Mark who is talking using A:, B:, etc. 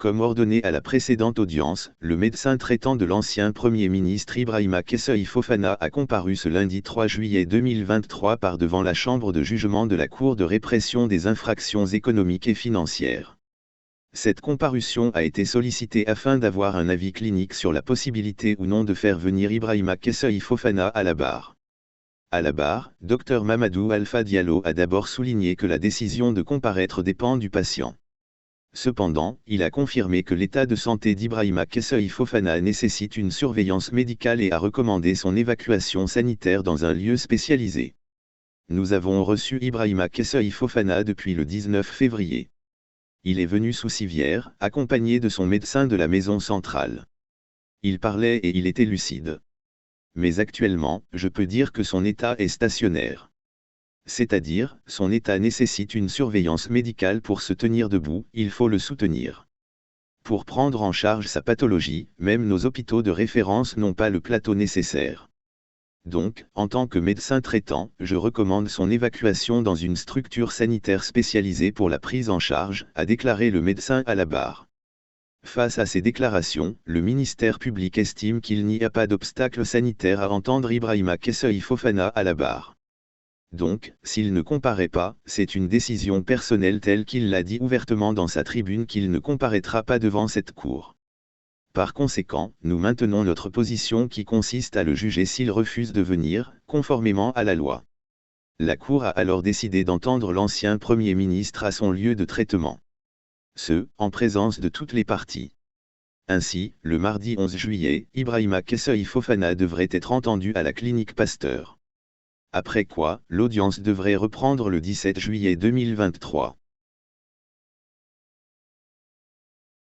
A: Comme ordonné à la précédente audience, le médecin traitant de l'ancien Premier ministre Ibrahima Kesseuil Fofana a comparu ce lundi 3 juillet 2023 par devant la chambre de jugement de la Cour de répression des infractions économiques et financières. Cette comparution a été sollicitée afin d'avoir un avis clinique sur la possibilité ou non de faire venir Ibrahima Kesseuil Fofana à la barre. À la barre, Dr Mamadou Alpha Diallo a d'abord souligné que la décision de comparaître dépend du patient. Cependant, il a confirmé que l'état de santé d'Ibrahima Kesseuil Fofana nécessite une surveillance médicale et a recommandé son évacuation sanitaire dans un lieu spécialisé. Nous avons reçu Ibrahima Kesseuil Fofana depuis le 19 février. Il est venu sous civière, accompagné de son médecin de la maison centrale. Il parlait et il était lucide. Mais actuellement, je peux dire que son état est stationnaire. C'est-à-dire, son état nécessite une surveillance médicale pour se tenir debout, il faut le soutenir. Pour prendre en charge sa pathologie, même nos hôpitaux de référence n'ont pas le plateau nécessaire. Donc, en tant que médecin traitant, je recommande son évacuation dans une structure sanitaire spécialisée pour la prise en charge, a déclaré le médecin à la barre. Face à ces déclarations, le ministère public estime qu'il n'y a pas d'obstacle sanitaire à entendre Ibrahima Kesseuil Fofana à la barre. Donc, s'il ne comparaît pas, c'est une décision personnelle telle qu'il l'a dit ouvertement dans sa tribune qu'il ne comparaîtra pas devant cette cour. Par conséquent, nous maintenons notre position qui consiste à le juger s'il refuse de venir, conformément à la loi. La Cour a alors décidé d'entendre l'ancien Premier ministre à son lieu de traitement. En présence de toutes les parties. Ainsi, le mardi 11 juillet, Ibrahima Kesseuil Fofana devrait être entendu à la clinique Pasteur. Après quoi, l'audience devrait reprendre le 17 juillet 2023.